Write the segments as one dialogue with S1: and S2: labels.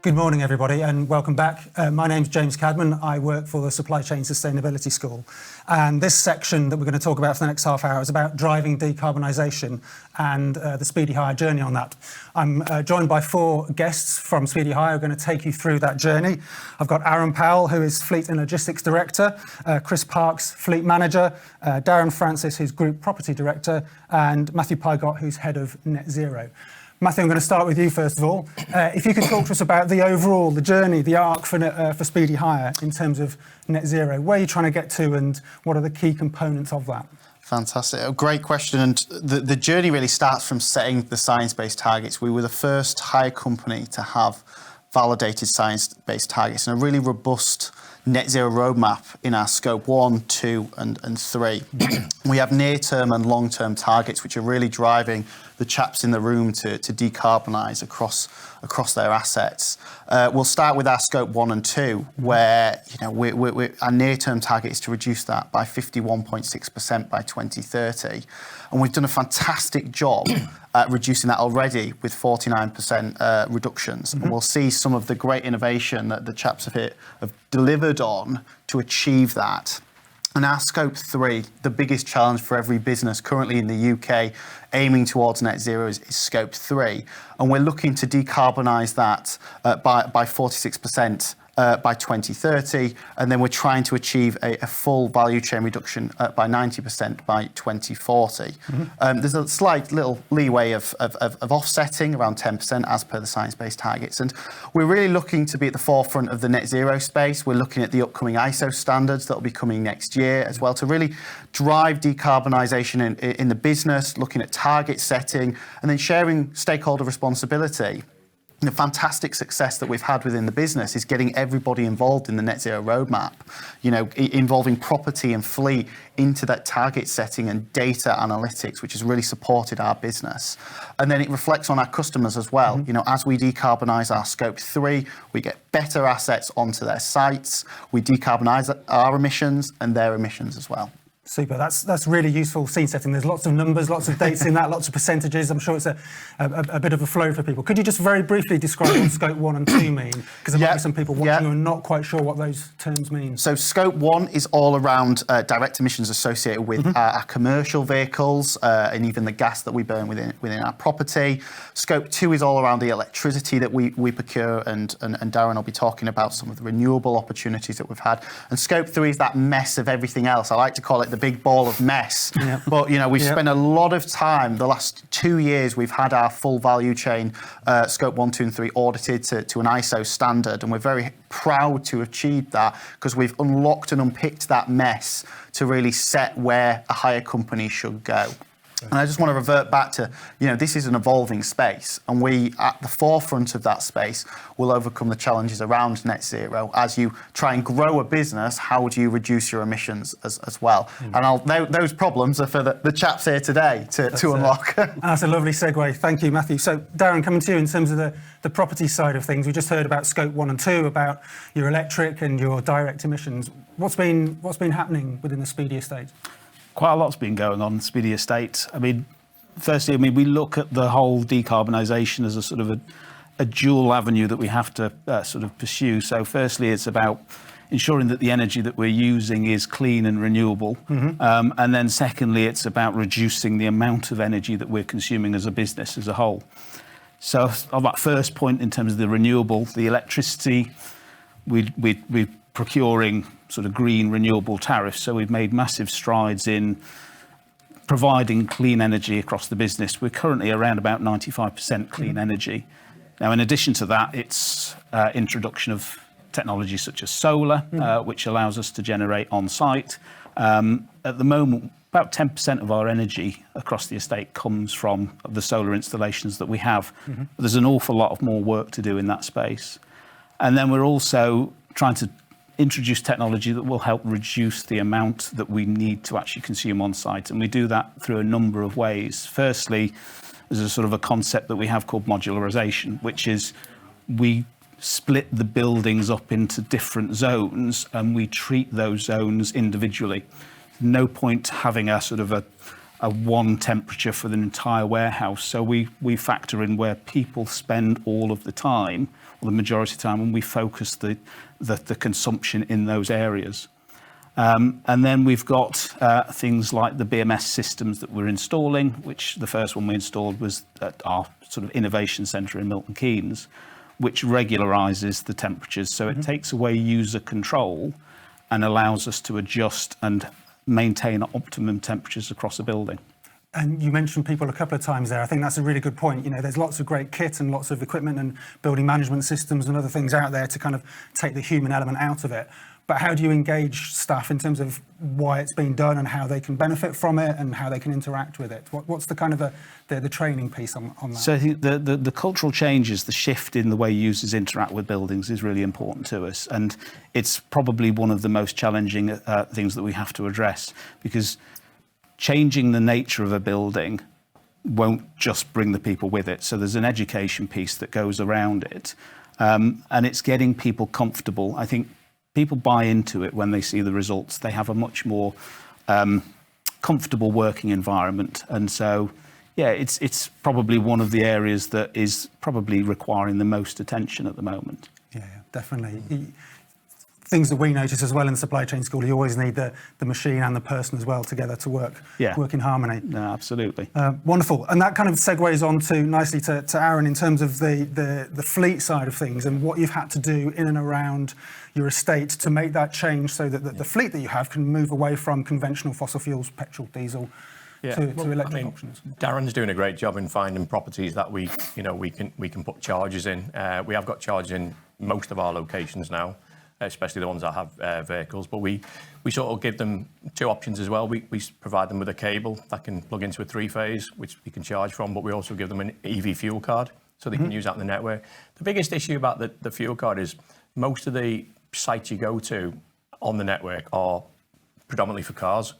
S1: Good morning, everybody, and welcome back. My name's James Cadman. I work for the Supply Chain Sustainability School. And this section that we're going to talk about for the next half hour is about driving decarbonisation and the Speedy Hire journey on that. I'm joined by 4 guests from Speedy Hire who are going to take you through that journey. I've got Aaron Powell, who is Fleet and Logistics Director, Chris Parks, Fleet Manager, Darren Francis, who's Group Property Director, and Matthew Pygott, who's Head of Net Zero. Matthew, I'm going to start with you first of all. If you could talk to us about the journey, the arc for Speedy Hire in terms of net zero. Where are you trying to get to and what are the key components of that?
S2: Fantastic. A great question. And the journey really starts from setting the science-based targets. We were the first hire company to have validated science-based targets and a really robust net zero roadmap in our scope 1, 2 and 3. We have near-term and long-term targets which are really driving the chaps in the room to decarbonise across their assets. We'll start with our scope 1 and 2, where our near-term target is to reduce that by 51.6% by 2030. And we've done a fantastic job at reducing that already with 49% reductions. And we'll see some of the great innovation that the chaps have delivered on to achieve that. And our scope 3, the biggest challenge for every business currently in the UK aiming towards net zero is scope 3. And we're looking to decarbonise that by 46% by 2030. And then we're trying to achieve a full value chain reduction by 90% by 2040. There's a slight little leeway of offsetting around 10% as per the science-based targets. And we're really looking to be at the forefront of the net zero space. We're looking at the upcoming ISO standards that will be coming next year as well to really drive decarbonisation in the business, looking at target setting and then sharing stakeholder responsibility. The fantastic success that we've had within the business is getting everybody involved in the net zero roadmap, involving property and fleet into that target setting and data analytics, which has really supported our business. And then it reflects on our customers as well. As we decarbonise our scope 3, we get better assets onto their sites, we decarbonise our emissions and their emissions as well.
S1: Super. That's really useful scene setting. There's lots of numbers, lots of dates in that, lots of percentages. I'm sure it's a bit of a flow for people. Could you just very briefly describe what Scope 1 and 2 mean? Because there might be some people watching who are not quite sure what those terms mean.
S2: So Scope 1 is all around direct emissions associated with our commercial vehicles and even the gas that we burn within our property. Scope 2 is all around the electricity that we procure, and Darren will be talking about some of the renewable opportunities that we've had. And Scope 3 is that mess of everything else. I like to call it the big ball of mess. But we've spent a lot of time, the last 2 years, we've had our full value chain, scope 1, 2 and 3 audited to an ISO standard, and we're very proud to achieve that because we've unlocked and unpicked that mess to really set where a hire company should go. And I just want to revert back to, this is an evolving space, and we, at the forefront of that space, will overcome the challenges around net zero. As you try and grow a business, how do you reduce your emissions as well? And those problems are for the chaps here today to unlock.
S1: That's a lovely segue. Thank you, Matthew. So, Darren, coming to you in terms of the property side of things, we just heard about scope 1 and 2, about your electric and your direct emissions. What's been happening within the Speedy estate?
S3: Quite a lot's been going on in Speedy estate. Firstly, we look at the whole decarbonisation as a sort of a dual avenue that we have to sort of pursue. So firstly, it's about ensuring that the energy that we're using is clean and renewable. And then secondly, it's about reducing the amount of energy that we're consuming as a business as a whole. So on that first point, in terms of the renewable, the electricity, we're procuring sort of green renewable tariffs. So we've made massive strides in providing clean energy across the business. We're currently around about 95% clean energy. Now, in addition to that, it's introduction of technology such as solar, which allows us to generate on site. At the moment, about 10% of our energy across the estate comes from the solar installations that we have. But there's an awful lot of more work to do in that space. And then we're also trying to introduce technology that will help reduce the amount that we need to actually consume on site. And we do that through a number of ways. Firstly, there's a sort of a concept that we have called modularisation, which is we split the buildings up into different zones and we treat those zones individually. No point having a sort of one temperature for the entire warehouse. So we factor in where people spend all of the time, or the majority of the time, and we focus the consumption in those areas. And then we've got things like the BMS systems that we're installing, which the first one we installed was at our sort of innovation centre in Milton Keynes, which regularizes the temperatures. So it takes away user control and allows us to adjust and maintain optimum temperatures across a building.
S1: And you mentioned people a couple of times there. I think that's a really good point. You know, there's lots of great kit and lots of equipment and building management systems and other things out there to kind of take the human element out of it. But how do you engage staff in terms of why it's being done and how they can benefit from it and how they can interact with it? What's the kind of the training piece on that?
S3: So I think the cultural changes, the shift in the way users interact with buildings is really important to us. And it's probably one of the most challenging things that we have to address, because changing the nature of a building won't just bring the people with it. So there's an education piece that goes around it. And it's getting people comfortable. I think people buy into it when they see the results. They have a much more comfortable working environment. And so, yeah, it's probably one of the areas that is probably requiring the most attention at the moment.
S1: Yeah, definitely. Things that we notice as well in the supply chain school, you always need the machine and the person as well together to work in harmony.
S3: No, absolutely.
S1: Wonderful. And that kind of segues on to nicely to Aaron in terms of the fleet side of things and what you've had to do in and around your estate to make that change so that the fleet that you have can move away from conventional fossil fuels, petrol, diesel, to electric options.
S4: Darren's doing a great job in finding properties that we can put chargers in. We have got chargers in most of our locations now, especially the ones that have vehicles, but we sort of give them two options as well. We provide them with a cable that can plug into a 3-phase, which you can charge from, but we also give them an EV fuel card, so they can use that in the network. The biggest issue about the fuel card is most of the sites you go to on the network are predominantly for cars.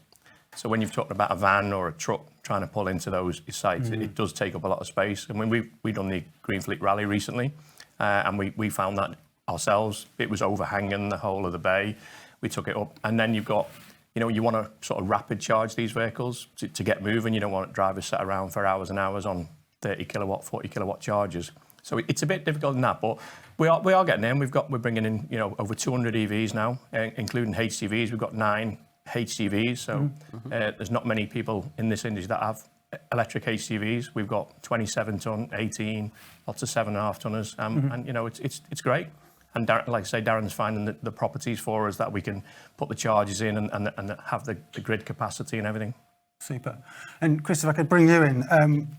S4: So when you've talked about a van or a truck trying to pull into those sites, it does take up a lot of space. And when we've done the Green Fleet Rally recently, and we found that ourselves, it was overhanging the whole of the bay. We took it up, and then you've got, you want to sort of rapid charge these vehicles to get moving. You don't want drivers sat around for hours and hours on 30 kilowatt, 40 kilowatt chargers. So it's a bit difficult in that, but we are getting in. We're bringing in over 200 EVs now, including HCVs. We've got 9 HCVs, so there's not many people in this industry that have electric HCVs. We've got 27 ton, 18, lots of 7.5 tonners, and it's great. And like I say, Darren's finding the properties for us that we can put the charges in and have the grid capacity and everything.
S1: Super. And Chris, if I could bring you in,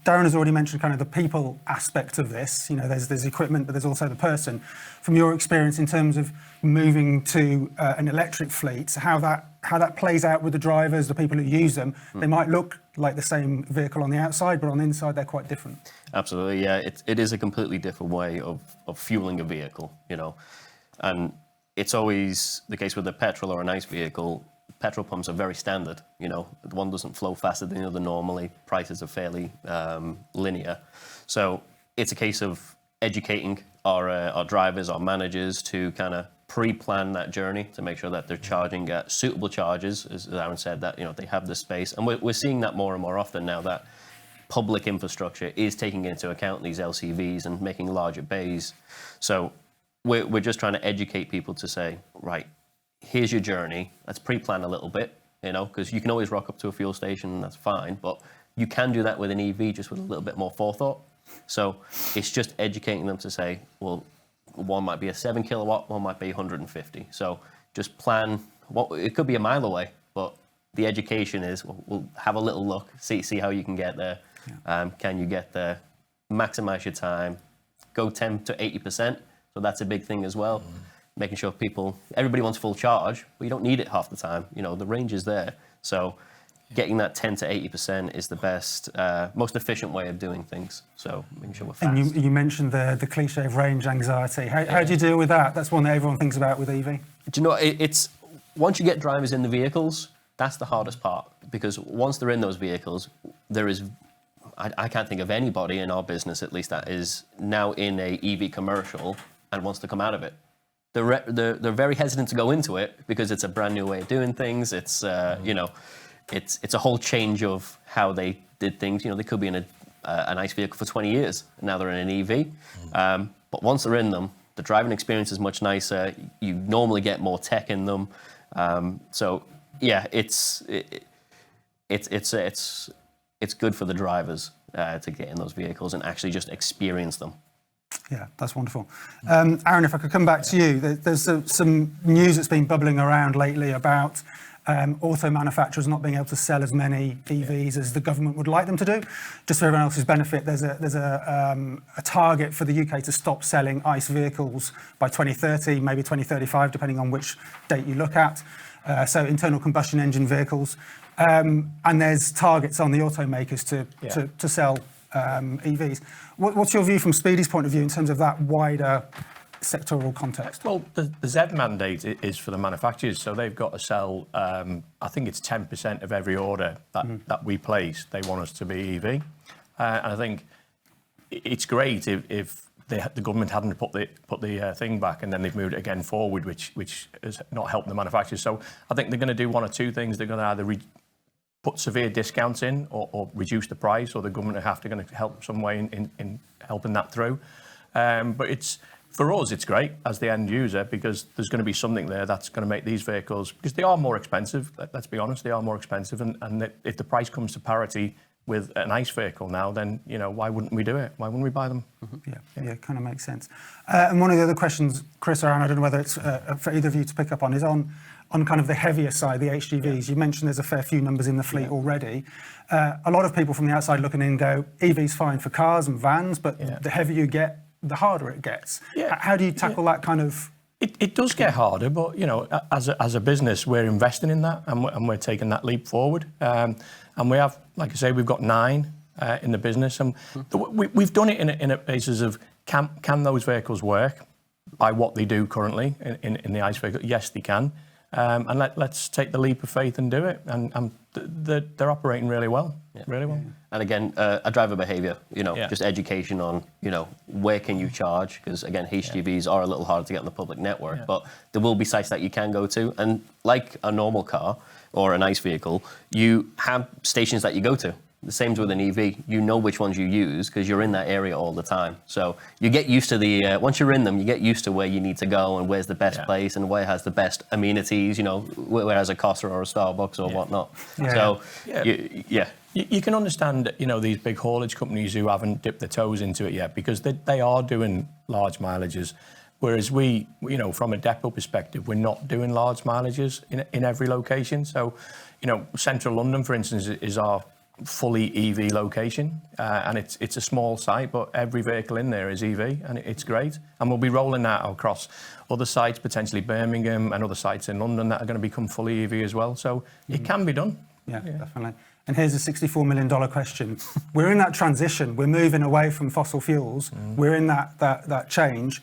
S1: Darren has already mentioned kind of the people aspect of this. There's equipment, but there's also the person. From your experience in terms of moving to an electric fleet, how that plays out with the drivers, the people who use them, they might look like the same vehicle on the outside, but on the inside they're quite different.
S5: Absolutely, yeah. It is a completely different way of fueling a vehicle, and it's always the case with a petrol or an ICE vehicle. Petrol pumps are very standard, one doesn't flow faster than the other normally. Prices are fairly linear. So it's a case of educating our drivers, our managers to kind of pre-plan that journey to make sure that they're charging at suitable charges, as Aaron said, that they have the space. And we're seeing that more and more often now that public infrastructure is taking into account these LCVs and making larger bays. So we're just trying to educate people to say, right, here's your journey. Let's pre-plan a little bit, because you can always rock up to a fuel station and that's fine, but you can do that with an EV just with a little bit more forethought. So it's just educating them to say, well, one might be a 7 kilowatt, one might be 150. So just plan, it could be a mile away, but the education is, we'll have a little look, see how you can get there. Yeah. Can you get there? Maximize your time, go 10 to 80%. So that's a big thing as well. Making sure everybody wants full charge, but you don't need it half the time. The range is there. So getting that 10 to 80% is the best, most efficient way of doing things. So making sure we're fast.
S1: And you mentioned the cliche of range anxiety. How do you deal with that? That's one that everyone thinks about with EV.
S5: Do you know, it's once you get drivers in the vehicles, that's the hardest part, because once they're in those vehicles, I can't think of anybody in our business, at least, that is now in a EV commercial and wants to come out of it. They're very hesitant to go into it because it's a brand new way of doing things. It's it's a whole change of how they did things. They could be in an ICE vehicle for 20 years, and now they're in an EV. But once they're in them, the driving experience is much nicer. You normally get more tech in them. So yeah, it's good for the drivers to get in those vehicles and actually just experience them.
S1: Yeah, that's wonderful. Aaron, if I could come back to you, there's some news that's been bubbling around lately about auto manufacturers not being able to sell as many EVs as the government would like them to do. Just for everyone else's benefit, there's a target for the UK to stop selling ICE vehicles by 2030, maybe 2035, depending on which date you look at. So internal combustion engine vehicles. And there's targets on the automakers to sell EVs. What's your view from Speedy's point of view in terms of that wider sectoral context?
S4: Well, the Z mandate is for the manufacturers, so they've got to sell, I think it's 10% of every order that we place, they want us to be EV. And I think it's great if the government hadn't put the thing back and then they've moved it again forward, which has not helped the manufacturers. So I think they're going to do one or two things. They're going to either put severe discounts in or reduce the price, or the government are going to help some way in helping that through. But for us, it's great as the end user, because there's going to be something there that's going to make these vehicles, because they are more expensive, let's be honest, they are more expensive. And if the price comes to parity with an ICE vehicle now, then, why wouldn't we do it? Why wouldn't we buy them?
S1: Yeah, kind of makes sense. And one of the other questions, Chris or Aaron, I don't know whether it's for either of you to pick up on, is on kind of the heavier side, the HGVs. You mentioned there's a fair few numbers in the fleet already. A lot of people from the outside looking in go, EV's fine for cars and vans, but the heavier you get, the harder it gets. How do you tackle that kind of...
S4: It does get harder, but, as a business, we're investing in that and we're taking that leap forward. And we have, like I say, we've got 9 in the business. And we've done it in a basis of, can those vehicles work by what they do currently in the ICE vehicle? Yes, they can. And let's take the leap of faith and do it. And they're operating really well, really well.
S5: And again, a driver behaviour, just education on, where can you charge? Because again, HGVs are a little harder to get on the public network, but there will be sites that you can go to. And like a normal car or an ICE vehicle, you have stations that you go to. The same with an EV. You know which ones you use because you're in that area all the time. So you get used to once you're in them, you get used to where you need to go and where's the best place and where has the best amenities, where has a Costa or a Starbucks or whatnot. So,
S4: You can understand, these big haulage companies who haven't dipped their toes into it yet, because they are doing large mileages. Whereas we, from a depot perspective, we're not doing large mileages in every location. So, central London, for instance, is our fully EV location, and it's a small site, but every vehicle in there is EV, and it's great. And we'll be rolling that across other sites, potentially Birmingham and other sites in London that are going to become fully EV as well. So it can be done.
S1: Yeah, definitely. And here's a $64 million question. We're in that transition. We're moving away from fossil fuels. We're in that change.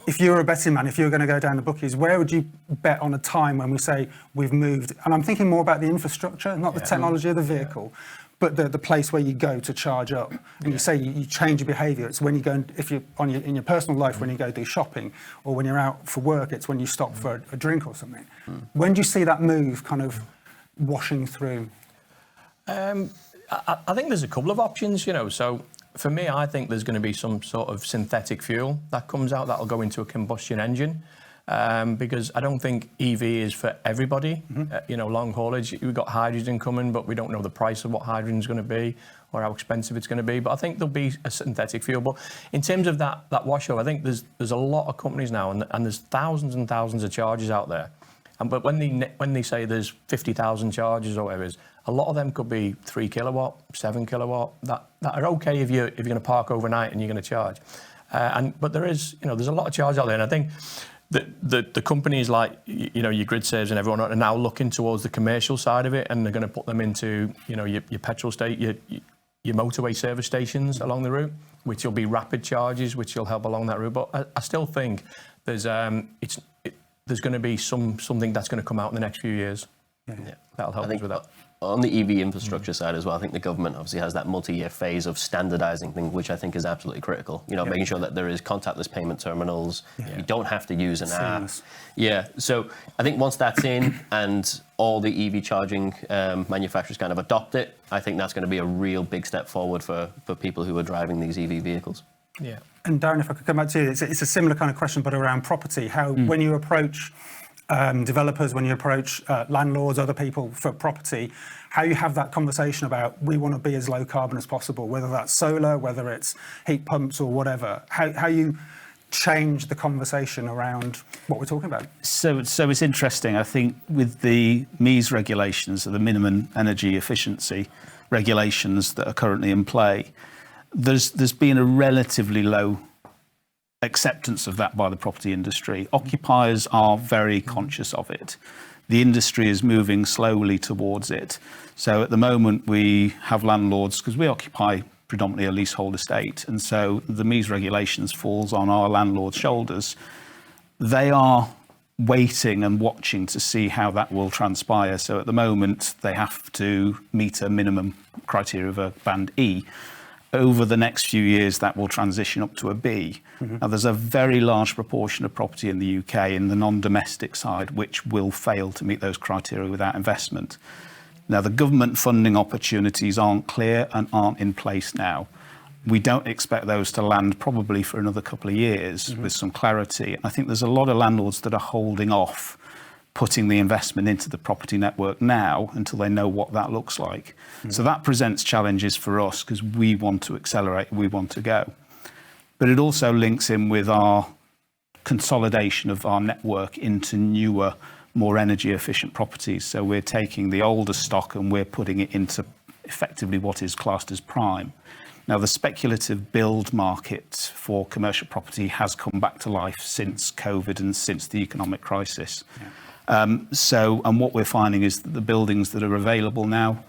S1: If you were a betting man, if you were going to go down the bookies, where would you bet on a time when we say we've moved? And I'm thinking more about the infrastructure, not the technology of the vehicle, but the place where you go to charge up. And you say you change your behaviour. It's when you go, if you're in your personal life, when you go do shopping, or when you're out for work, it's when you stop for a drink or something. When do you see that move kind of washing through?
S4: I think there's a couple of options, So for me, I think there's going to be some sort of synthetic fuel that comes out that'll go into a combustion engine. Because I don't think EV is for everybody. Long haulage, we've got hydrogen coming, but we don't know the price of what hydrogen is going to be or how expensive it's going to be. But I think there'll be a synthetic fuel. But in terms of that washover, I think there's a lot of companies now, and there's thousands and thousands of chargers out there. But when they say there's 50,000 chargers or whatever it is, a lot of them could be 3 kilowatt, 7 kilowatt that are okay if you're going to park overnight and you're going to charge. But there is, there's a lot of charge out there, and I think the companies like your grid saves and everyone are now looking towards the commercial side of it, and they're going to put them into your petrol your motorway service stations along the route, which will be rapid charges, which will help along that route. But I still think there's going to be something that's going to come out in the next few years. That'll help us with that.
S5: on the EV infrastructure side as well, I think the government obviously has that multi-year phase of standardizing things, which I think is absolutely critical. You know, making sure that there is contactless payment terminals. You don't have to use an app. Yeah. So I think once that's in and all the EV charging manufacturers kind of adopt it, I think that's going to be a real big step forward for people who are driving these EV vehicles.
S4: Yeah.
S1: And Darren, if I could come back to you, it's a similar kind of question, but around property. How, when you approach developers, when you approach landlords, other people for property, how you have that conversation about we want to be as low carbon as possible, whether that's solar, whether it's heat pumps or whatever. How you change the conversation around what we're talking about.
S3: So it's interesting. I think with the MEES regulations, the minimum energy efficiency regulations that are currently in play, there's been a relatively low acceptance of that by the property industry. Occupiers are very conscious of it. The industry is moving slowly towards it. So at the moment we have landlords, because we occupy predominantly a leasehold estate, and so the MEES regulations falls on our landlords' shoulders. They are waiting and watching to see how that will transpire. So at the moment they have to meet a minimum criteria of a band E. Over the next few years, that will transition up to a B. Now, there's a very large proportion of property in the UK in the non-domestic side which will fail to meet those criteria without investment. Now, the government funding opportunities aren't clear and aren't in place now. We don't expect those to land probably for another couple of years with some clarity. I think there's a lot of landlords that are holding off putting the investment into the property network now until they know what that looks like. So that presents challenges for us because we want to accelerate, we want to go. But it also links in with our consolidation of our network into newer, more energy efficient properties. So we're taking the older stock and we're putting it into effectively what is classed as prime. Now, the speculative build market for commercial property has come back to life since COVID and since the economic crisis. And what we're finding is that the buildings that are available now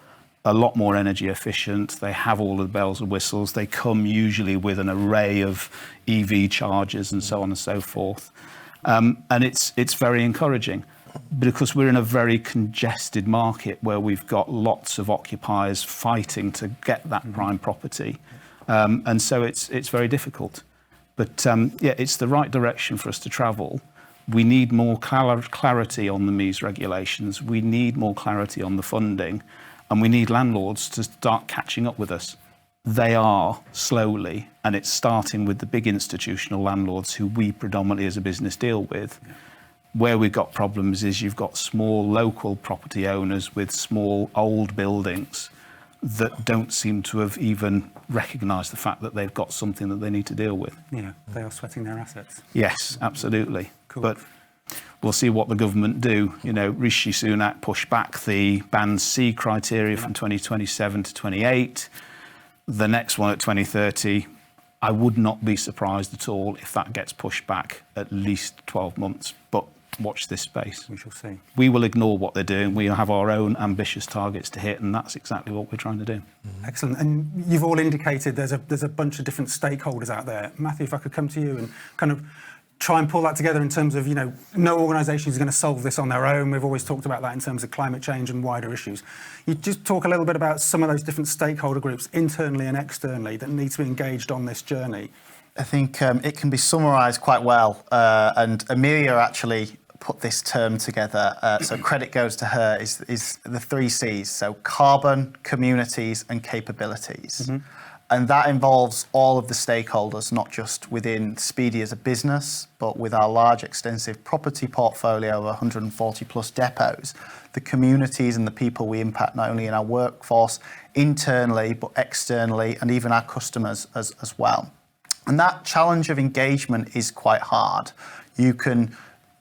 S3: are a lot more energy efficient. They have all the bells and whistles. They come usually with an array of EV chargers and so on and so forth. And it's very encouraging because we're in a very congested market where we've got lots of occupiers fighting to get that prime property. And so it's very difficult. But yeah, it's the right direction for us to travel. We need more clarity on the MEES regulations. We need more clarity on the funding. And we need landlords to start catching up with us. They are slowly, and it's starting with the big institutional landlords who we predominantly as a business deal with. Where we've got problems is you've got small local property owners with small old buildings that don't seem to have even recognised the fact that they've got something that they need to deal with.
S1: Yeah, they are sweating their assets.
S3: Yes, absolutely.
S1: Cool.
S3: But we'll see what the government do. You know, Rishi Sunak pushed back the band C criteria from 2027 to 28. The next one at 2030. I would not be surprised at all if that gets pushed back at least 12 months. But watch this space.
S1: We shall see.
S3: We will ignore what they're doing. We have our own ambitious targets to hit, and that's exactly what we're trying to do.
S1: Excellent. And you've all indicated there's a bunch of different stakeholders out there. Matthew, if I could come to you and kind of try and pull that together in terms of, you know, no organisation is going to solve this on their own. We've always talked about that in terms of climate change and wider issues. You just talk a little bit about some of those different stakeholder groups, internally and externally, that need to be engaged on this journey.
S2: I think it can be summarised quite well, and Amelia actually put this term together, so credit goes to her, is the 3 C's, so carbon, communities and capabilities. And that involves all of the stakeholders, not just within Speedy as a business, but with our large extensive property portfolio of 140 plus depots, the communities and the people we impact not only in our workforce internally, but externally, and even our customers as well. And that challenge of engagement is quite hard. You can,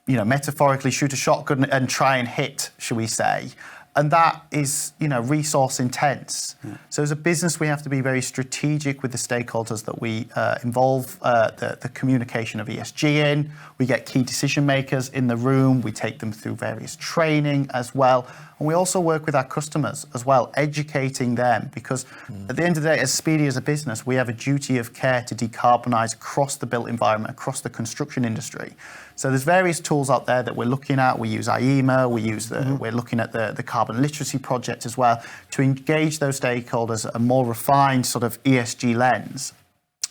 S2: you know, metaphorically shoot a shotgun and try and hit, shall we say. And that is, you know, resource intense. So as a business, we have to be very strategic with the stakeholders that we involve the communication of ESG in. We get key decision makers in the room. We take them through various training as well. And we also work with our customers as well, educating them, because at the end of the day, as Speedy as a business, we have a duty of care to decarbonise across the built environment, across the construction industry. So there's various tools out there that we're looking at. We use IEMA, we're looking at the carbon literacy project as well, to engage those stakeholders at a more refined sort of ESG lens.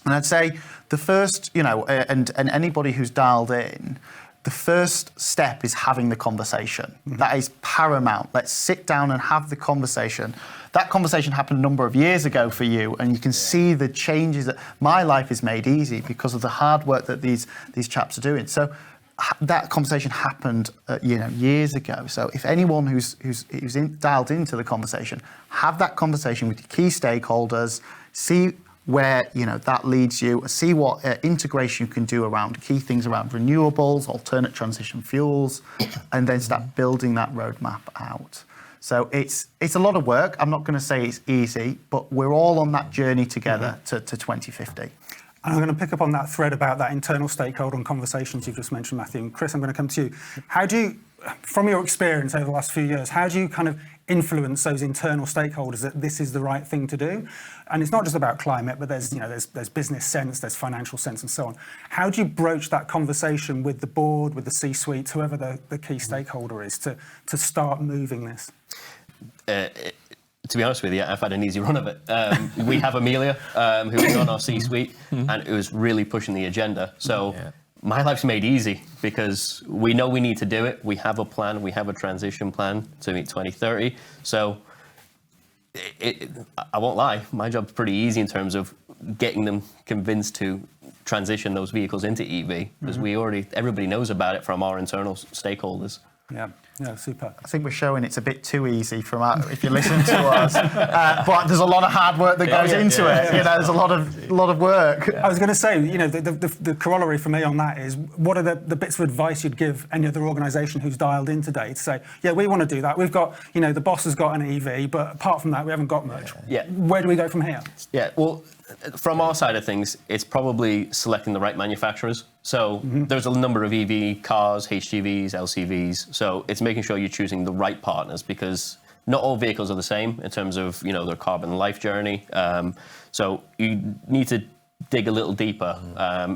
S2: And I'd say the first, and anybody who's dialed in, the first step is having the conversation. That is paramount. Let's sit down and have the conversation. That conversation happened a number of years ago for you, and you can see the changes that my life is made easy because of the hard work that these chaps are doing. So that conversation happened, years ago. So if anyone who's dialed into the conversation, have that conversation with your key stakeholders, see where that leads you, see what integration you can do around key things around renewables, alternate transition fuels, and then start building that roadmap out. So it's a lot of work. I'm not going to say it's easy, but we're all on that journey together to 2050.
S1: And I'm going to pick up on that thread about that internal stakeholder and conversations you've just mentioned, Matthew. And Chris, I'm going to come to you. How do you, from your experience over the last few years, how do you kind of influence those internal stakeholders that this is the right thing to do? And it's not just about climate, but there's business sense, there's financial sense, and so on. How do you broach that conversation with the board, with the C-suite, whoever the key stakeholder is, to start moving this?
S5: To be honest with you, I've had an easy run of it. We have Amelia, who is on our C-suite, and it was really pushing the agenda. So my life's made easy because we know we need to do it. We have a plan. We have a transition plan to meet 2030. So I won't lie, my job's pretty easy in terms of getting them convinced to transition those vehicles into EV, because everybody knows about it from our internal stakeholders.
S1: Yeah, super.
S2: I think we're showing it's a bit too easy if you listen to us. But there's a lot of hard work that goes into it. There's a lot of work.
S1: I was going to say, the corollary for me on that is, what are the bits of advice you'd give any other organisation who's dialed in today to say, yeah, we want to do that. We've got, the boss has got an EV, but apart from that, we haven't got much.
S5: Yeah.
S1: Where do we go from here?
S5: Yeah, well, from our side of things, it's probably selecting the right manufacturers. So there's a number of EV cars, HGVs, LCVs. So it's making sure you're choosing the right partners, because not all vehicles are the same in terms of, their carbon life journey. So you need to dig a little deeper,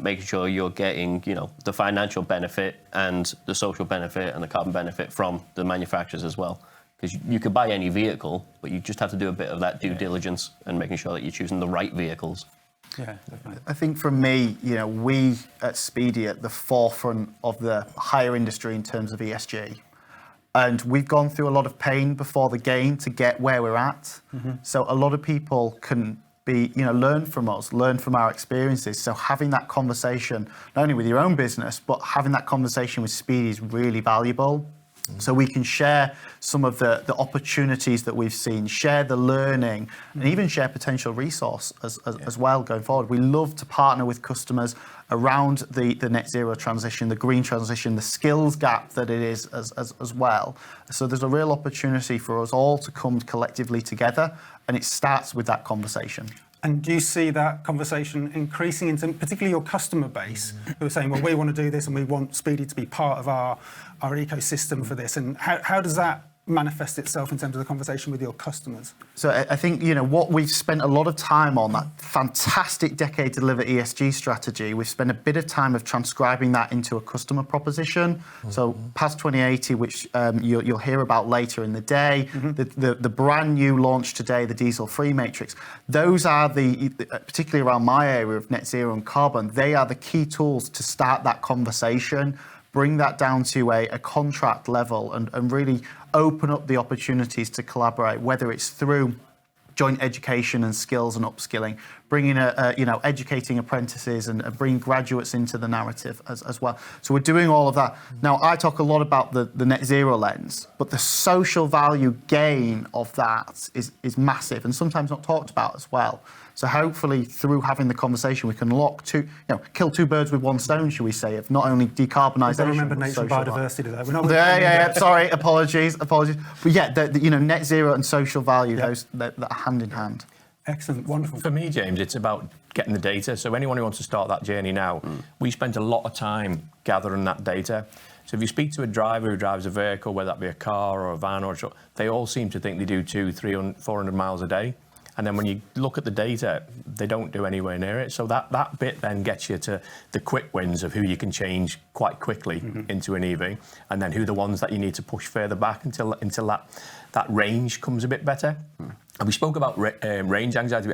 S5: making sure you're getting, the financial benefit and the social benefit and the carbon benefit from the manufacturers as well. Because you could buy any vehicle, but you just have to do a bit of that due diligence and making sure that you're choosing the right vehicles.
S1: Yeah, definitely.
S2: I think for me, we at Speedy are at the forefront of the hire industry in terms of ESG. And we've gone through a lot of pain before the gain to get where we're at. So a lot of people can learn from us, learn from our experiences. So having that conversation, not only with your own business, but having that conversation with Speedy is really valuable. So we can share some of the opportunities that we've seen, share the learning, and even share potential resource as well going forward. We love to partner with customers around the net zero transition, the green transition, the skills gap that it is as well. So there's a real opportunity for us all to come collectively together, and it starts with that conversation.
S1: And do you see that conversation increasing into particularly your customer base, who are saying, well, we want to do this and we want Speedy to be part of our ecosystem for this? And how does that manifest itself in terms of the conversation with your customers?
S2: So I think, what we've spent a lot of time on, that fantastic Decade Deliver ESG strategy, we've spent a bit of time of transcribing that into a customer proposition. So past 2080, which you'll hear about later in the day, the brand new launch today, the diesel-free matrix, those are particularly around my area of net zero and carbon, they are the key tools to start that conversation, bring that down to a contract level, and really open up the opportunities to collaborate, whether it's through joint education and skills and upskilling, bringing educating apprentices and bringing graduates into the narrative as well. So we're doing all of that. Now, I talk a lot about the net zero lens, but the social value gain of that is massive and sometimes not talked about as well. So hopefully through having the conversation, we can kill two birds with one stone, should we say, of not only decarbonisation.
S1: I remember nature and biodiversity there. We're not
S2: sorry, apologies. But yeah, net zero and social value, those that are hand in hand.
S1: Excellent, wonderful.
S4: For me, James, it's about getting the data. So anyone who wants to start that journey now, we spent a lot of time gathering that data. So if you speak to a driver who drives a vehicle, whether that be a car or a van or a truck, they all seem to think they do 200, 300, 400 miles a day. And then when you look at the data, they don't do anywhere near it. So that bit then gets you to the quick wins of who you can change quite quickly into an EV, and then who the ones that you need to push further back until that range comes a bit better. And we spoke about range anxiety.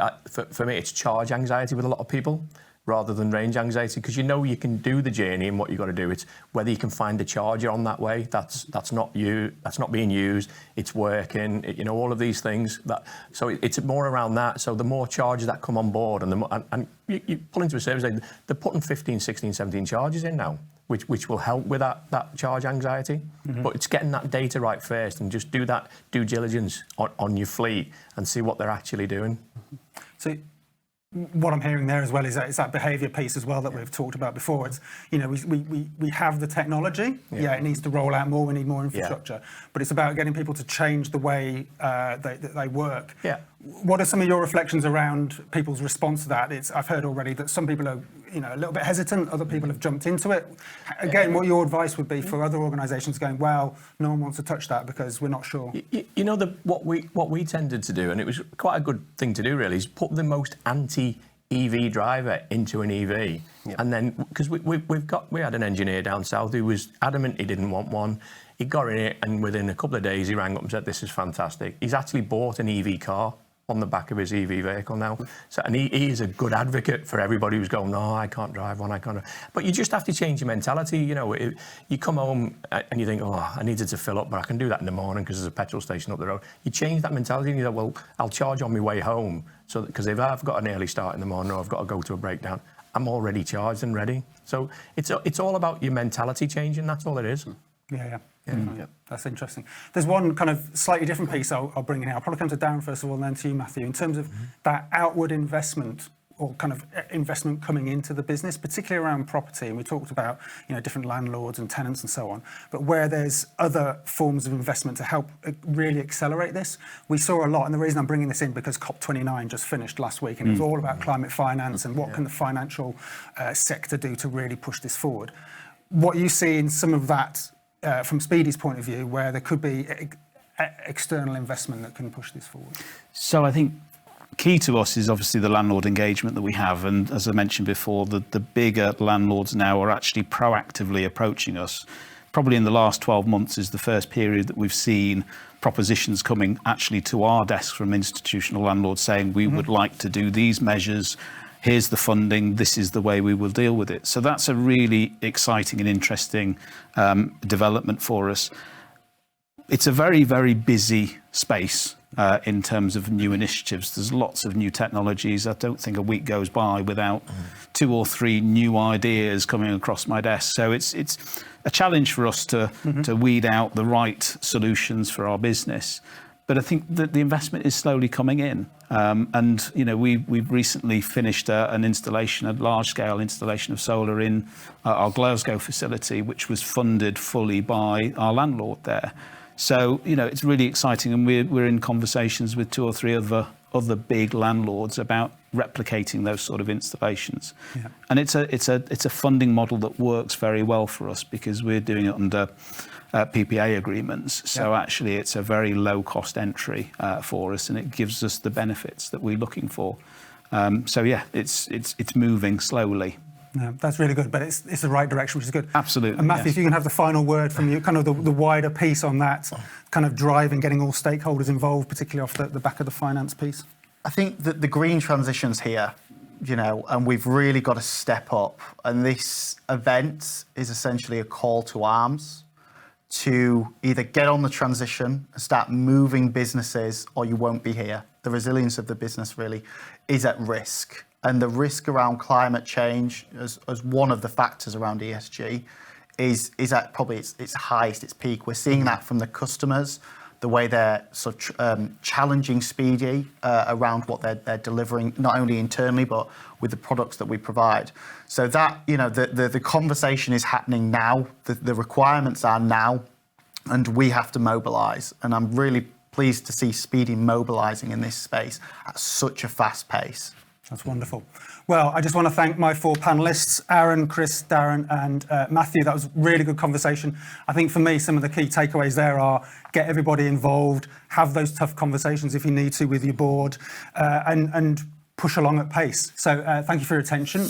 S4: For me, it's charge anxiety with a lot of people, rather than range anxiety, because you can do the journey, and what you've got to do, it's whether you can find the charger on that way that's not being used, it's working, all of these things. So it's more around that. So the more chargers that come on board, and you pull into a service station, they're putting 15, 16, 17 chargers in now, which will help with that charge anxiety. But it's getting that data right first, and just do that due diligence on your fleet and see what they're actually doing.
S1: So what I'm hearing there as well is that behaviour piece as well that we've talked about before. It's, we have the technology. Yeah, it needs to roll out more. We need more infrastructure. But it's about getting people to change the way they work. Yeah. What are some of your reflections around people's response to that? I've heard already that some people are, a little bit hesitant. Other people have jumped into it. Again, what your advice would be for other organisations going, well, no one wants to touch that because we're not sure.
S4: What we tended to do, and it was quite a good thing to do really, is put the most anti-EV driver into an EV. And then, because we had an engineer down south who was adamant he didn't want one. He got in it, and within a couple of days he rang up and said, this is fantastic. He's actually bought an EV car on the back of his EV vehicle now. So, and he is a good advocate for everybody who's going, no, I can't drive one, I can't. But you just have to change your mentality. You come home and you think, oh, I needed to fill up, but I can do that in the morning because there's a petrol station up the road. You change that mentality and you go, well, I'll charge on my way home. So, because if I've got an early start in the morning or I've got to go to a breakdown, I'm already charged and ready. So it's all about your mentality changing. That's all it is.
S1: Yeah. That's interesting. There's one kind of slightly different piece I'll bring in here. I'll probably come to Darren first of all, and then to you, Matthew. In terms of that outward investment, or kind of investment coming into the business, particularly around property, and we talked about different landlords and tenants and so on, but where there's other forms of investment to help really accelerate this. We saw a lot, and the reason I'm bringing this in because COP29 just finished last week, and it was all about climate finance and what can the financial sector do to really push this forward. What you see in some of that from Speedy's point of view, where there could be external investment that can push this forward?
S3: So I think key to us is obviously the landlord engagement that we have, and as I mentioned before, the bigger landlords now are actually proactively approaching us. Probably in the last 12 months is the first period that we've seen propositions coming actually to our desk from institutional landlords saying we would like to do these measures. Here's the funding, this is the way we will deal with it. So that's a really exciting and interesting development for us. It's a very, very busy space in terms of new initiatives. There's lots of new technologies. I don't think a week goes by without 2 or 3 new ideas coming across my desk. So it's a challenge for us to weed out the right solutions for our business. But I think that the investment is slowly coming in. And we've recently finished a large-scale installation of solar in our Glasgow facility, which was funded fully by our landlord there. So, it's really exciting, and we're in conversations with 2 or 3 other big landlords about replicating those sort of installations. Yeah. And it's a funding model that works very well for us because we're doing it under PPA agreements. So actually it's a very low cost entry for us, and it gives us the benefits that we're looking for. It's moving slowly.
S1: Yeah, that's really good, but it's the right direction, which is good.
S3: Absolutely.
S1: And Matthew, if you can have the final word from you, kind of the wider piece on that, kind of driving, getting all stakeholders involved, particularly off the back of the finance piece.
S2: I think that the green transition's here, and we've really got to step up. And this event is essentially a call to arms to either get on the transition and start moving businesses, or you won't be here. The resilience of the business really is at risk. And the risk around climate change as one of the factors around ESG is at probably its highest, its peak. We're seeing that from the customers, the way they're sort of challenging Speedy around what they're delivering, not only internally, but with the products that we provide. So that, the conversation is happening now, the requirements are now, and we have to mobilise. And I'm really pleased to see Speedy mobilising in this space at such a fast pace.
S1: That's wonderful. Well, I just want to thank my 4 panellists, Aaron, Chris, Darren, and Matthew. That was a really good conversation. I think for me, some of the key takeaways there are get everybody involved, have those tough conversations if you need to with your board, and push along at pace. So thank you for your attention.